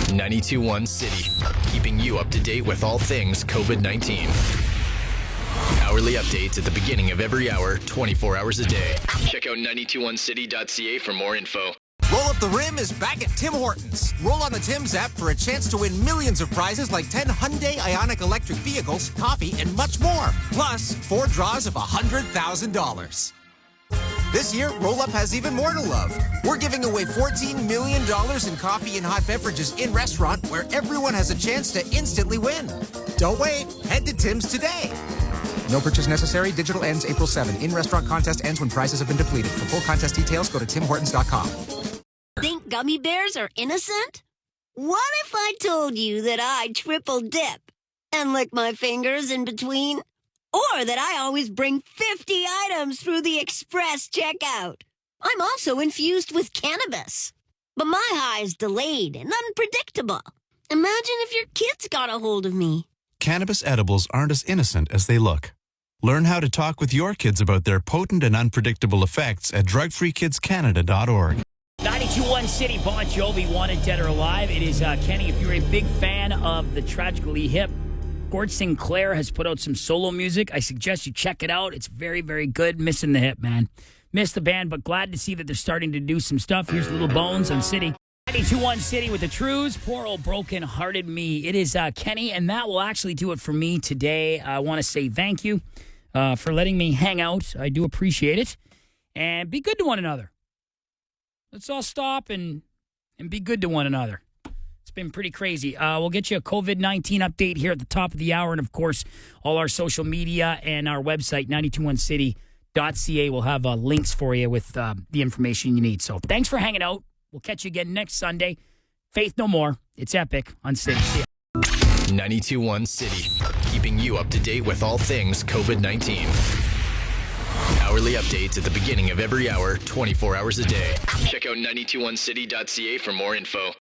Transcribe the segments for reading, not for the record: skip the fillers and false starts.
92.1 City, keeping you up to date with all things COVID-19. Hourly updates at the beginning of every hour, 24 hours a day. Check out 921city.ca for more info. Roll Up the Rim is back at Tim Hortons. Roll on the Tim's app for a chance to win millions of prizes like 10 Hyundai Ioniq electric vehicles, coffee, and much more. Plus, 4 draws of $100,000. This year, Roll Up has even more to love. We're giving away $14 million in coffee and hot beverages in restaurant where everyone has a chance to instantly win. Don't wait. Head to Tim's today. No purchase necessary. Digital ends April 7. In-restaurant contest ends when prizes have been depleted. For full contest details, go to timhortons.com. Think gummy bears are innocent? What if I told you that I triple dip and lick my fingers in between? Or that I always bring 50 items through the express checkout. I'm also infused with cannabis. But my high's delayed and unpredictable. Imagine if your kids got a hold of me. Cannabis edibles aren't as innocent as they look. Learn how to talk with your kids about their potent and unpredictable effects at drugfreekidscanada.org. 92.1 City, Bon Jovi, Wanted, Dead or Alive. It is Kenny. If you're a big fan of the Tragically Hip, Gord Sinclair has put out some solo music. I suggest you check it out. It's very, very good. Missing the hip, man. Missed the band, but glad to see that they're starting to do some stuff. Here's Little Bones on City. 92.1 City with the Trues. Poor old broken-hearted me. It is Kenny, and that will actually do it for me today. I want to say thank you for letting me hang out. I do appreciate it. And be good to one another. Let's all stop and be good to one another. It's been pretty crazy. We'll get you a COVID-19 update here at the top of the hour. And, of course, all our social media and our website, 921city.ca, will have links for you with the information you need. So thanks for hanging out. We'll catch you again next Sunday. Faith No More. It's epic on City. 92.1 City, keeping you up to date with all things COVID-19. Hourly updates at the beginning of every hour, 24 hours a day. Check out 921city.ca for more info.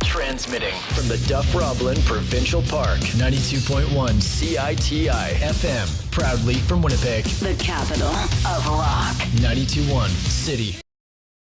Transmitting from the Duff Roblin Provincial Park, 92.1 CITI FM. Proudly from Winnipeg, The capital of rock. 92.1 City.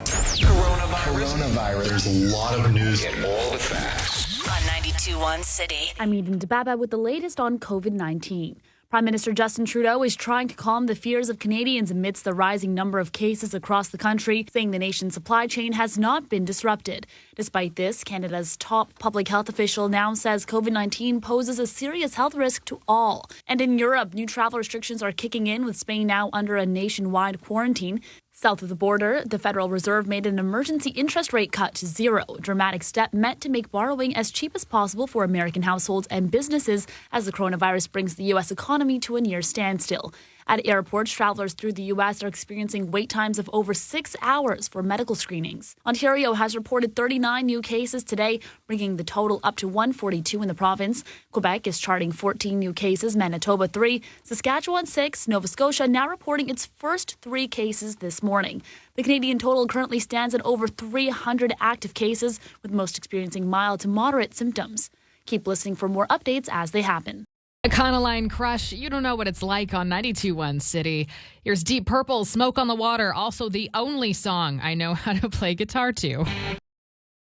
Coronavirus. There's a lot of news and all the facts. On 92.1 City. I'm Eden Dababa with the latest on COVID-19. Prime Minister Justin Trudeau is trying to calm the fears of Canadians amidst the rising number of cases across the country, saying the nation's supply chain has not been disrupted. Despite this, Canada's top public health official now says COVID-19 poses a serious health risk to all. And in Europe, new travel restrictions are kicking in, with Spain now under a nationwide quarantine. South of the border, the Federal Reserve made an emergency interest rate cut to 0, a dramatic step meant to make borrowing as cheap as possible for American households and businesses as the coronavirus brings the U.S. economy to a near standstill. At airports, travelers through the U.S. are experiencing wait times of over 6 hours for medical screenings. Ontario has reported 39 new cases today, bringing the total up to 142 in the province. Quebec is charting 14 new cases, Manitoba 3, Saskatchewan 6, Nova Scotia now reporting its first 3 cases this morning. The Canadian total currently stands at over 300 active cases, with most experiencing mild to moderate symptoms. Keep listening for more updates as they happen. Econoline Crush, you don't know what it's like on 92.1 City. Here's Deep Purple, Smoke on the Water, also the only song I know how to play guitar to.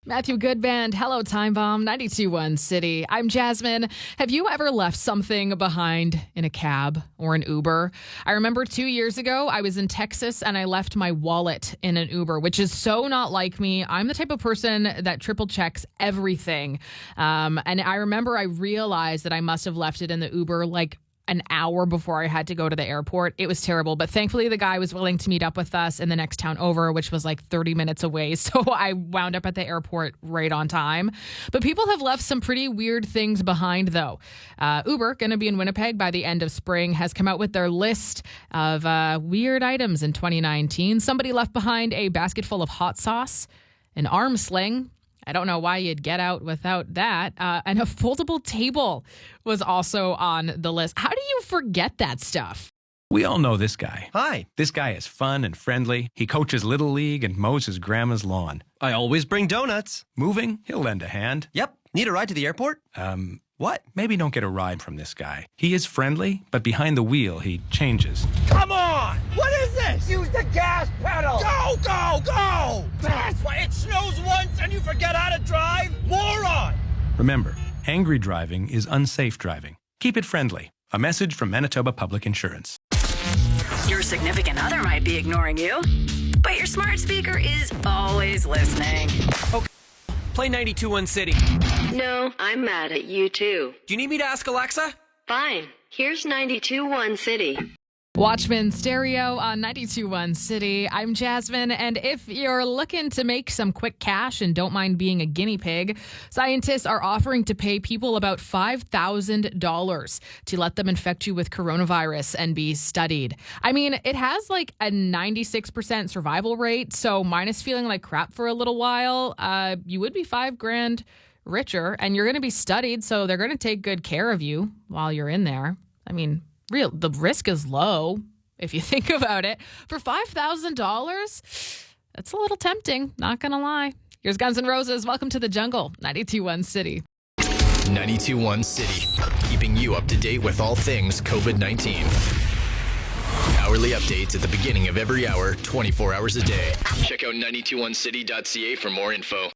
Matthew Goodband, hello Time Bomb, 92.1 City. I'm Jasmine. Have you ever left something behind in a cab or an Uber? I remember 2 years ago, I was in Texas and I left my wallet in an Uber, which is so not like me. I'm the type of person that triple checks everything. And I remember I realized that I must have left it in the Uber like an hour before I had to go to the airport. It was terrible, but thankfully the guy was willing to meet up with us in the next town over, which was like 30 minutes away. So I wound up at the airport right on time. But people have left some pretty weird things behind, though. Uber, going to be in Winnipeg by the end of spring, has come out with their list of weird items in 2019. Somebody left behind a basket full of hot sauce, an arm sling. I don't know why you'd get out without that. And a foldable table was also on the list. How do you forget that stuff? We all know this guy. Hi. This guy is fun and friendly. He coaches Little League and mows his grandma's lawn. I always bring donuts. Moving, he'll lend a hand. Yep. Need a ride to the airport? What? Maybe don't get a ride from this guy. He is friendly, but behind the wheel, he changes. Come on! What is this? Use the gas pedal! Go, go, go! That's why it snows once and you forget how to drive? Moron! Remember, angry driving is unsafe driving. Keep it friendly. A message from Manitoba Public Insurance. Your significant other might be ignoring you, but your smart speaker is always listening. Okay. Play 92.1 City. No, I'm mad at you too. Do you need me to ask Alexa? Fine. Here's 92.1 City. Watchman Stereo on 92.1 City. I'm Jasmine, and if you're looking to make some quick cash and don't mind being a guinea pig, scientists are offering to pay people about $5,000 to let them infect you with coronavirus and be studied. I mean, it has like a 96% survival rate, so minus feeling like crap for a little while, you would be $5,000 richer, and you're going to be studied, so they're going to take good care of you while you're in there. I mean, the risk is low if you think about it. For $5,000, that's a little tempting, not gonna lie. Here's Guns N' Roses. Welcome to the jungle. 92.1 City. 92.1 City, keeping you up to date with all things COVID-19. Hourly updates at the beginning of every hour, 24 hours a day. Check out 921city.ca for more info.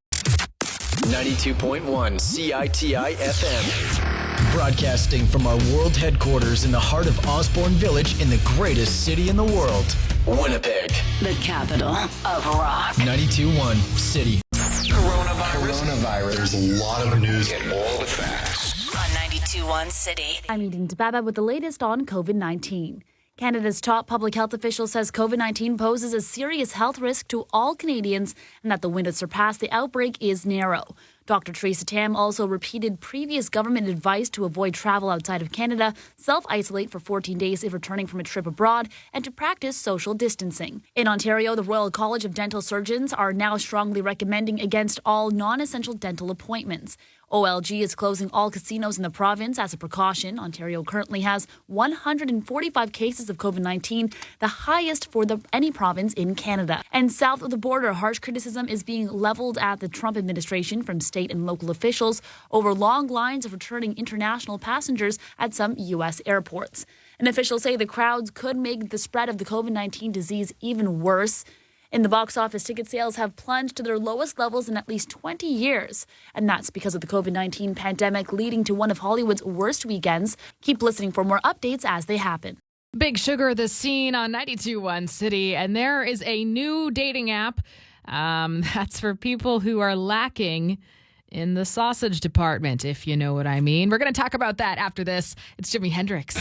92.1 CITI FM. Broadcasting from our world headquarters in the heart of Osborne Village in the greatest city in the world, Winnipeg. The capital of rock. 92.1 City. Coronavirus. There's a lot of news and all the facts. On 92.1 City. I'm Eden Tababa with the latest on COVID-19. Canada's top public health official says COVID-19 poses a serious health risk to all Canadians and that the window to surpass the outbreak is narrow. Dr. Theresa Tam also repeated previous government advice to avoid travel outside of Canada, self-isolate for 14 days if returning from a trip abroad, and to practice social distancing. In Ontario, the Royal College of Dental Surgeons are now strongly recommending against all non-essential dental appointments. OLG is closing all casinos in the province as a precaution. Ontario currently has 145 cases of COVID-19, the highest for any province in Canada. And south of the border, harsh criticism is being leveled at the Trump administration from state and local officials over long lines of returning international passengers at some U.S. airports. And officials say the crowds could make the spread of the COVID-19 disease even worse. In the box office, ticket sales have plunged to their lowest levels in at least 20 years. And that's because of the COVID-19 pandemic leading to one of Hollywood's worst weekends. Keep listening for more updates as they happen. Big Sugar, the scene on 92.1 City. And there is a new dating app that's for people who are lacking in the sausage department, if you know what I mean. We're going to talk about that after this. It's Jimi Hendrix.